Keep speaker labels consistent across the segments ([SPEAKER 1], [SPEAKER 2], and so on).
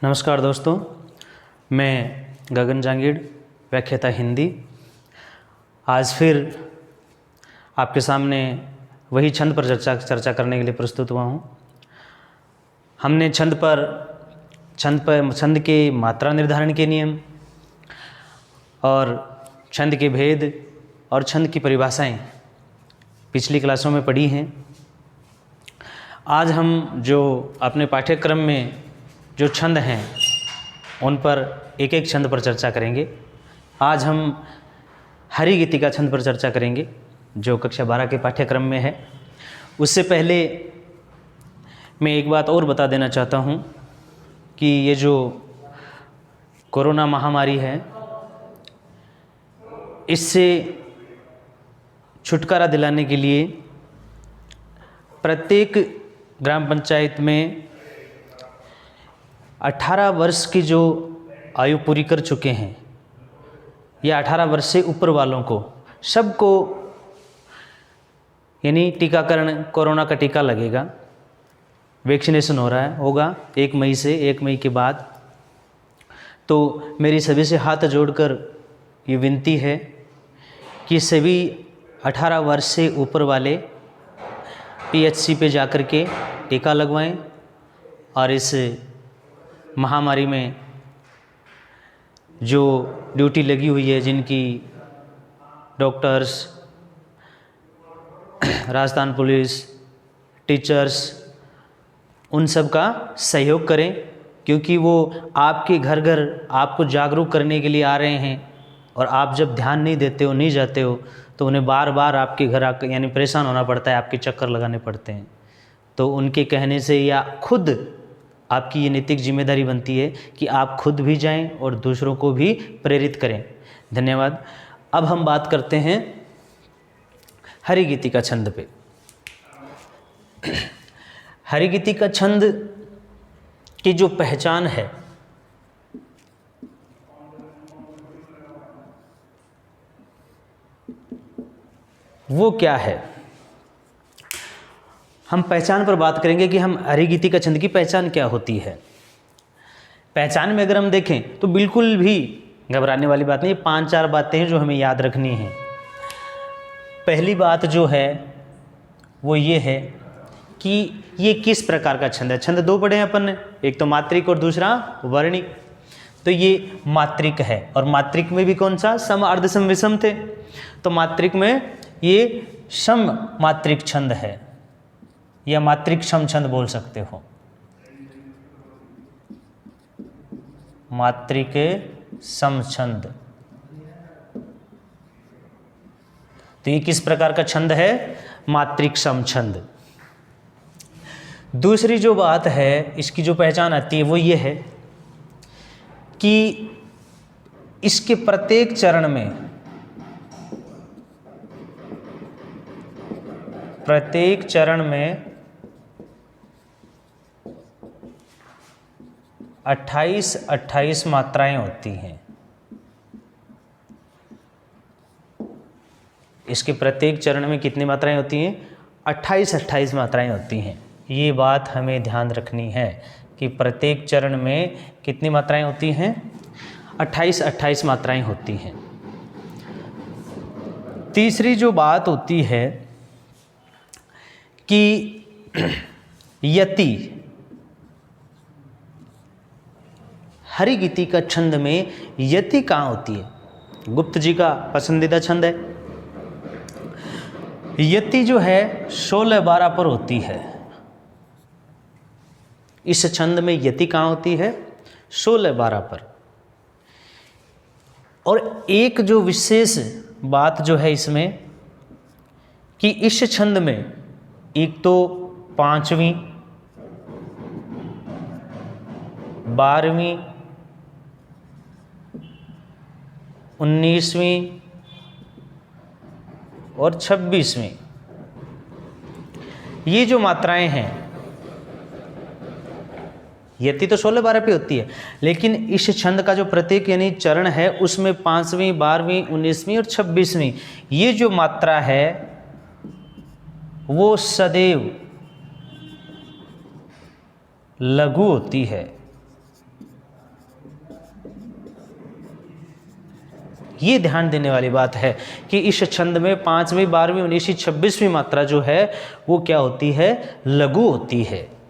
[SPEAKER 1] नमस्कार दोस्तों, मैं गगन जांगीड़, व्याख्याता हिंदी। आज फिर आपके सामने वही छंद पर चर्चा करने के लिए प्रस्तुत हुआ हूँ। हमने छंद के मात्रा निर्धारण के नियम और छंद के भेद और छंद की परिभाषाएं पिछली क्लासों में पढ़ी हैं। आज हम जो अपने पाठ्यक्रम में जो छंद हैं उन पर एक एक छंद पर चर्चा करेंगे। आज हम हरिगीतिका छंद पर चर्चा करेंगे जो कक्षा 12 के पाठ्यक्रम में है। उससे पहले मैं एक बात और बता देना चाहता हूँ कि ये जो कोरोना महामारी है, इससे छुटकारा दिलाने के लिए प्रत्येक ग्राम पंचायत में 18 वर्ष की जो आयु पूरी कर चुके हैं या 18 वर्ष से ऊपर वालों को सबको यानी टीकाकरण, कोरोना का टीका लगेगा, वैक्सीनेशन होगा 1 मई से 1 मई के बाद। तो मेरी सभी से हाथ जोड़कर ये विनती है कि सभी 18 वर्ष से ऊपर वाले PHC पे जाकर के टीका लगवाएं और इस महामारी में जो ड्यूटी लगी हुई है, जिनकी डॉक्टर्स, राजस्थान पुलिस, टीचर्स, उन सब का सहयोग करें, क्योंकि वो आपके घर घर आपको जागरूक करने के लिए आ रहे हैं और आप जब ध्यान नहीं देते हो, नहीं जाते हो, तो उन्हें बार बार आपके घर आकर यानी परेशान होना पड़ता है, आपके चक्कर लगाने पड़ते हैं। तो उनके कहने से या खुद आपकी ये नैतिक जिम्मेदारी बनती है कि आप खुद भी जाएं और दूसरों को भी प्रेरित करें। धन्यवाद। अब हम बात करते हैं हरिगीतिका छंद पे। हरिगीतिका छंद की जो पहचान है वो क्या है, हम पहचान पर बात करेंगे कि हम हरिगीतिका छंद की पहचान क्या होती है। पहचान में अगर हम देखें तो बिल्कुल भी घबराने वाली बात नहीं, 5-4 बातें हैं जो हमें याद रखनी हैं। पहली बात जो है वो ये है कि ये किस प्रकार का छंद है। छंद 2 पढ़े हैं अपन ने, एक तो मात्रिक और दूसरा वर्णिक। तो ये मात्रिक है और मात्रिक में भी कौन सा, सम, अर्ध, सम, विषम थे। तो मात्रिक में ये सम मात्रिक छंद है या मात्रिक सम छंद बोल सकते हो। मात्रिक सम छंद, तो ये किस प्रकार का छंद है, मात्रिक सम छंद। दूसरी जो बात है, इसकी जो पहचान आती है वो ये है कि इसके प्रत्येक चरण में 28 मात्राएं होती हैं। इसके प्रत्येक चरण में कितनी मात्राएं होती हैं, 28 मात्राएं होती हैं। ये बात हमें ध्यान रखनी है कि प्रत्येक चरण में कितनी मात्राएं होती हैं, 28 मात्राएं होती हैं। तीसरी जो बात होती है कि यति, हरिगीतिका छंद में यति कहाँ होती है। गुप्त जी का पसंदीदा छंद है। यति जो है 16-12 पर होती है। इस छंद में यति कहाँ होती है, 16-12 पर। और एक जो विशेष बात जो है इसमें कि इस छंद में एक तो 5वीं, 12वीं, 19वीं और 26वीं, ये जो मात्राएं हैं, यति तो 16-12 पे होती है, लेकिन इस छंद का जो प्रत्येक यानी चरण है उसमें 5वीं, 12वीं, 19वीं और 26वीं ये जो मात्रा है वो सदैव लघु होती है। ये ध्यान देने वाली बात है कि इस छंद में 5वीं 12वीं 19वीं 26वीं मात्रा जो है वो क्या होती है, लघु होती है।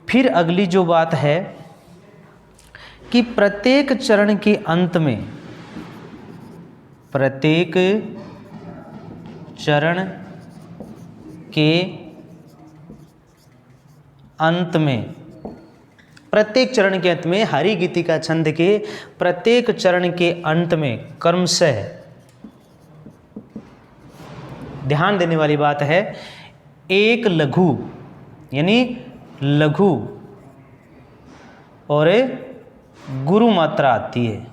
[SPEAKER 1] फिर अगली जो बात है कि प्रत्येक चरण के अंत में, प्रत्येक चरण के अंत में, प्रत्येक चरण के अंत में, हरि गीतिका छंद के प्रत्येक चरण के अंत में क्रमशः ध्यान देने वाली बात है, एक लघु यानी लघु और गुरु मात्रा आती है।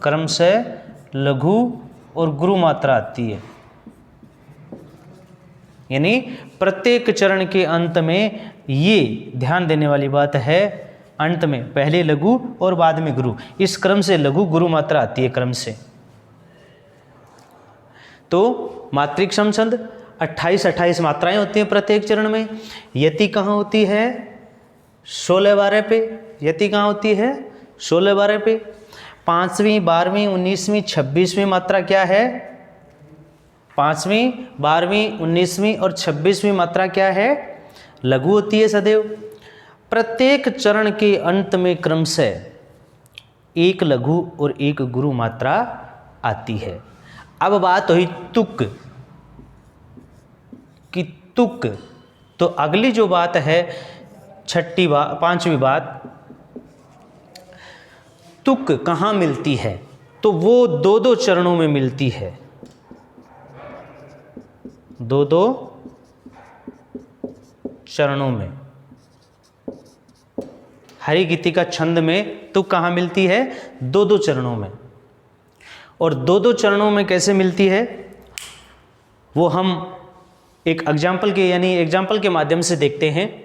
[SPEAKER 1] क्रमशः लघु और गुरु मात्रा आती है, यानी प्रत्येक चरण के अंत में ये ध्यान देने वाली बात है, अंत में पहले लघु और बाद में गुरु, इस क्रम से लघु गुरु मात्रा आती है क्रम से। तो मात्रिक सम छंद 28 मात्राएं होती हैं प्रत्येक चरण में। यति कहाँ होती है, 16-12 पे। यति कहाँ होती है, 16-12 पे। 5वीं 12वीं 19वीं 26वीं मात्रा क्या है, 5वीं 12वीं 19वीं और 26वीं मात्रा क्या है, लघु होती है सदैव। प्रत्येक चरण के अंत में क्रमशः एक लघु और एक गुरु मात्रा आती है। अब बात हुई तुक की, तुक। तो अगली जो बात है 5वीं बात, तुक कहाँ मिलती है, तो वो 2-2 चरणों में मिलती है। 2-2 चरणों में हरि गीतिका छंद में तुक कहाँ मिलती है, 2-2 चरणों में। और 2-2 चरणों में कैसे मिलती है वो हम एक एग्जाम्पल के माध्यम से देखते हैं।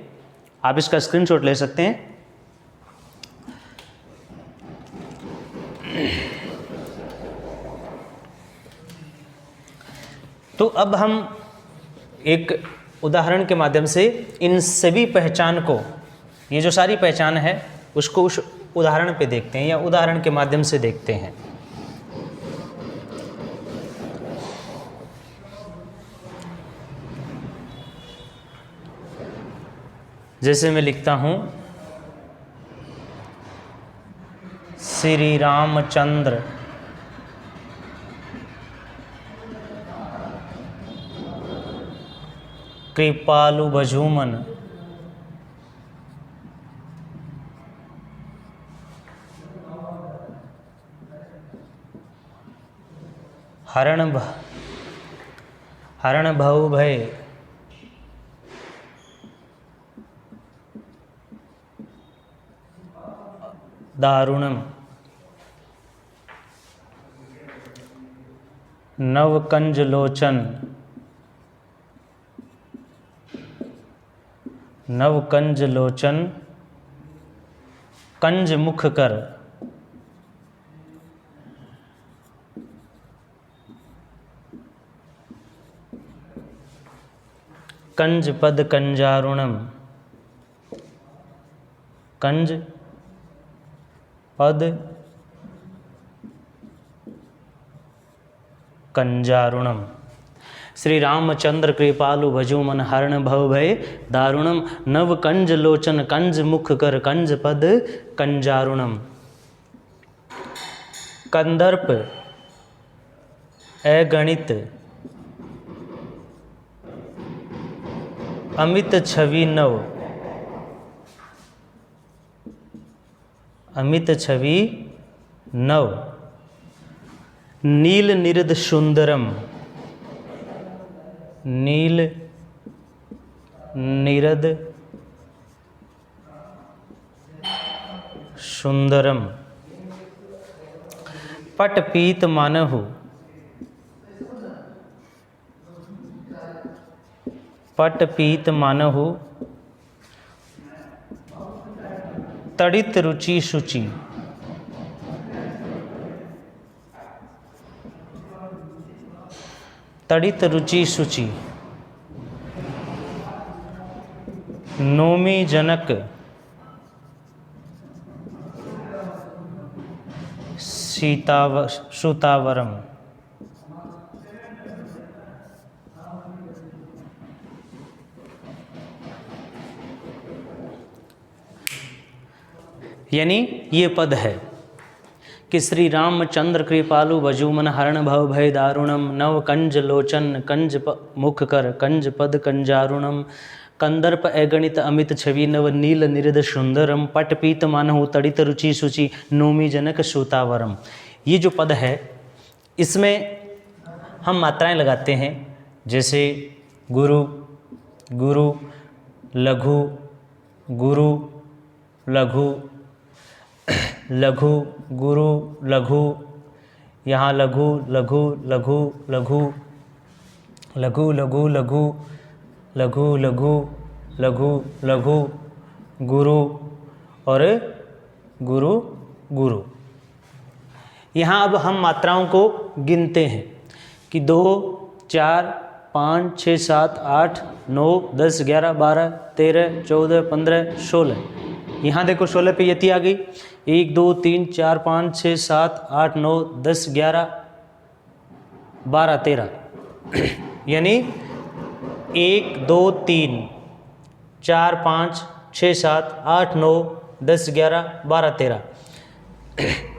[SPEAKER 1] आप इसका स्क्रीनशॉट ले सकते हैं। तो अब हम एक उदाहरण के माध्यम से इन सभी पहचान को, ये जो सारी पहचान है उसको उस उदाहरण पे देखते हैं या उदाहरण के माध्यम से देखते हैं। जैसे मैं लिखता हूँ, श्री रामचंद्र कृपालु भजूमन हरण भव भय दारुणम नवकंज लोचन कंज मुख कर कंज पद कंजारुणम, कंज पद कंजारुणम। श्री रामचंद्र कृपालु भजूमन हरण भव भय दारुणम नव कंज लोचन कंज मुख कर कंज पद कंजारुणम। कंदर्प अगणित अमित छवि नव, अमित छवि नव नील निरद सुंदरम, नील निरद सुंदरम। पट पीत मानहु, पट पीत मानहु तड़ित रुचि शुचि, तड़ित रुचि शुचि नोमी जनक श्रुतावरम। यानी ये पद है कि श्री रामचंद्र कृपालु भजूमन हरण भव भय दारुणम नव कंज लोचन कंज मुख कर कंज पद कंजारुणम कंदर्प अगणित अमित छवि नव नील निरद सुंदरम पट पीत मानहु तड़ित रुचि सुचि नोमी जनक सूतावरम। ये जो पद है इसमें हम मात्राएं लगाते हैं, जैसे गुरु, गुरु, लघु, गुरु, लघु, लघु, गुरु, लघु, यहाँ लघु लघु लघु लघु लघु लघु लघु लघु लघु लघु लघु गुरु और गुरु गुरु। यहाँ अब हम मात्राओं को गिनते हैं कि 2, 4, 5, 6, 7, 8, 9, 10, 11, 12, 13, 14, 15, 16। यहाँ देखो 16 पे यति आ गई। 1, 2, 3, 4, 5, 6, 7, 8, 9, 10, 11, 12, 13 यानी 1, 2, 3, 4, 5, 6, 7, 8, 9, 10, 11, 12, 13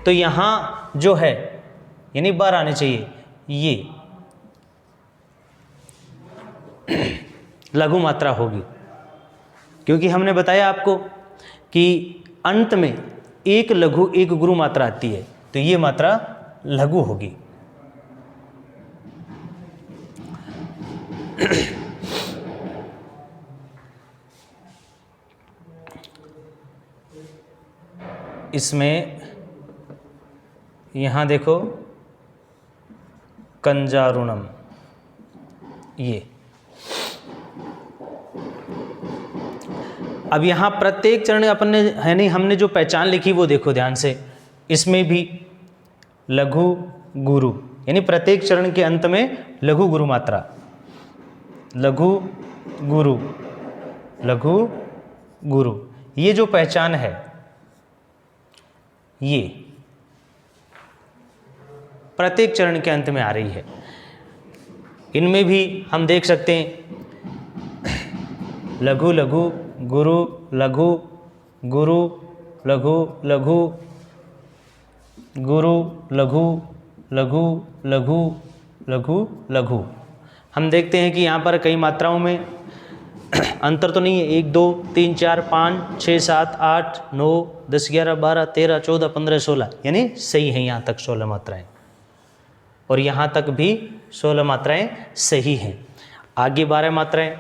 [SPEAKER 1] तो यहाँ जो है यानी 12 आने चाहिए। ये लघु मात्रा होगी, क्योंकि हमने बताया आपको कि अंत में एक लघु एक गुरु मात्रा आती है, तो ये मात्रा लघु होगी। इसमें यहाँ देखो कंजारुणम, ये अब यहाँ प्रत्येक चरण अपन ने है नहीं, हमने जो पहचान लिखी वो देखो ध्यान से। इसमें भी लघु गुरु यानी प्रत्येक चरण के अंत में लघु गुरु मात्रा, लघु गुरु, लघु गुरु, ये जो पहचान है ये प्रत्येक चरण के अंत में आ रही है। इनमें भी हम देख सकते हैं लघु लघु गुरु, लघु गुरु, लघु लघु गुरु, लघु लघु लघु लघु लघु। हम देखते हैं कि यहाँ पर कई मात्राओं में अंतर तो नहीं है। 1, 2, 3, 4, 5, 6, 7, 8, 9, 10, 11, 12, 13, 14, 15, 16 यानी सही है यहाँ तक 16 मात्राएं, और यहाँ तक भी 16 मात्राएं सही हैं। आगे 12 मात्राएं,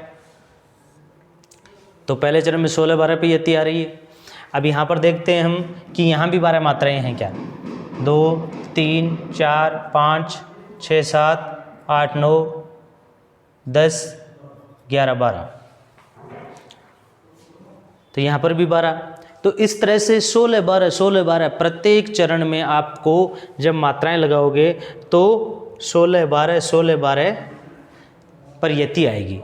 [SPEAKER 1] तो पहले चरण में 16 12 पे यति आ रही है। अब यहाँ पर देखते हैं हम कि यहाँ भी 12 मात्राएं हैं क्या। 2, 3, 4, 5, 6, 7, 8, 9, 10, 11, 12, तो यहाँ पर भी 12। तो इस तरह से 16 12 16 12 प्रत्येक चरण में आपको जब मात्राएं लगाओगे तो 16 12 16 12 पर यति आएगी।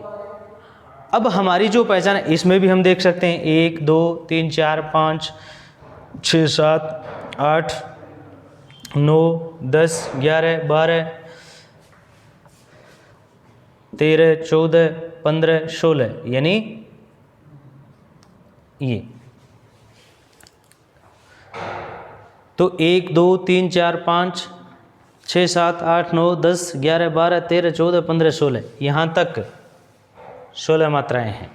[SPEAKER 1] अब हमारी जो पहचान है इसमें भी हम देख सकते हैं 1 2 3 4 5 6 7 8 9 10 11 12 13 14 15 16 यानी ये। तो 1 2 3 4 5 6 7 8 9 10 11 12 13 14 15 16 यहाँ तक 16 मात्राएं हैं।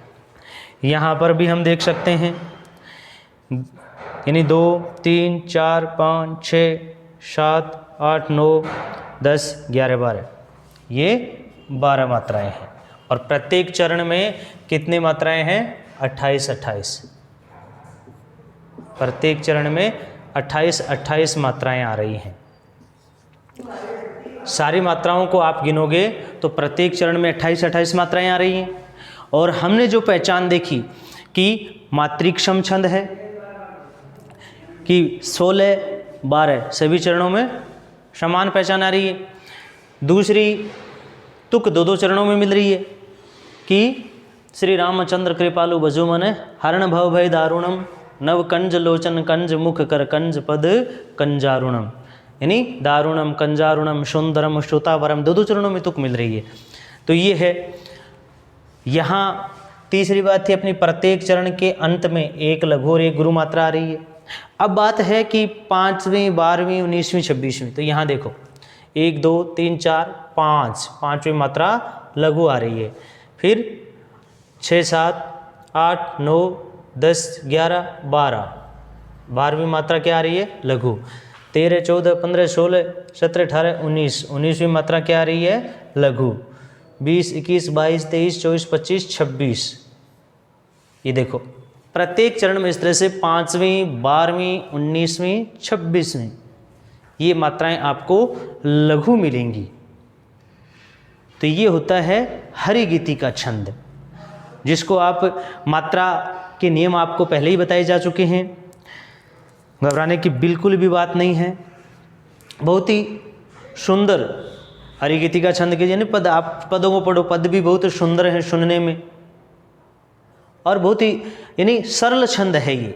[SPEAKER 1] यहाँ पर भी हम देख सकते हैं यानी 2 3 4 5 6 7 8 9 10 11 12 ये 12 मात्राएं हैं। और प्रत्येक चरण में कितनी मात्राएं हैं? 28 28। प्रत्येक चरण में 28 28 मात्राएं आ रही हैं। सारी मात्राओं को आप गिनोगे तो प्रत्येक चरण में 28 28 मात्राएं आ रही हैं। और हमने जो पहचान देखी कि मातृक्षम छंद है कि 16 12 सभी चरणों में समान पहचान आ रही है। दूसरी तुक 2 चरणों में मिल रही है कि श्री रामचंद्र कृपालु भजो मन हरण भव भय दारुणम नव कंज लोचन कंज मुख कर कंज पद कंजारुणम। यानी दारुणम, कंजारुणम, सुंदरम, श्रुतावरम, दो चरणों में तुक मिल रही है। तो ये है। यहाँ तीसरी बात थी अपनी, प्रत्येक चरण के अंत में एक लघु और एक गुरु मात्रा आ रही है। अब बात है कि 5वीं, 12वीं, 19वीं, 26वीं। तो यहाँ देखो 1 2 3 4 5, 5वीं मात्रा लघु आ रही है। फिर 6 7 8 9 10 11 12, 12वीं मात्रा क्या आ रही है? लघु। 13 14 15 16 17 18 19, 19वीं मात्रा क्या आ रही है? लघु। 20 21 22 23 24 25 26। ये देखो प्रत्येक चरण में इस तरह से 5वीं, 12वीं, 19वीं, 26वीं ये मात्राएं आपको लघु मिलेंगी। तो ये होता है हरिगीति का छंद, जिसको आप मात्रा के नियम आपको पहले ही बताए जा चुके हैं, घबराने की बिल्कुल भी बात नहीं है। बहुत ही सुंदर हरिगीति का छंद के यानी पद, आप पदों को पढ़ो, पद भी बहुत सुंदर हैं सुनने में, और बहुत ही यानी सरल छंद है ये,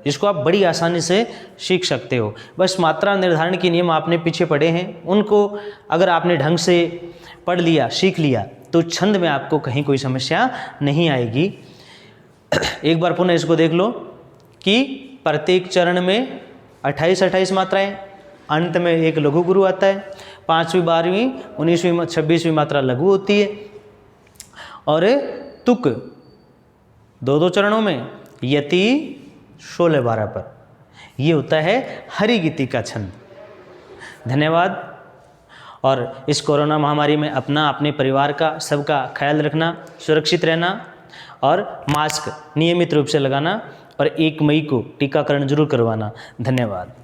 [SPEAKER 1] जिसको आप बड़ी आसानी से सीख सकते हो। बस मात्रा निर्धारण के नियम आपने पीछे पढ़े हैं, उनको अगर आपने ढंग से पढ़ लिया, सीख लिया, तो छंद में आपको कहीं कोई समस्या नहीं आएगी। एक बार पुनः इसको देख लो कि प्रत्येक चरण में 28 मात्राएं, अंत में एक लघु गुरु आता है। 5वीं, 12वीं, 19वीं, 26वीं मात्रा लघु होती है, और तुक 2 चरणों में, यति 16 12 पर। ये होता है हरिगीति का छंद। धन्यवाद। और इस कोरोना महामारी में अपना, अपने परिवार का, सबका ख्याल रखना, सुरक्षित रहना, और मास्क नियमित रूप से लगाना, और 1 मई को टीकाकरण जरूर करवाना। धन्यवाद।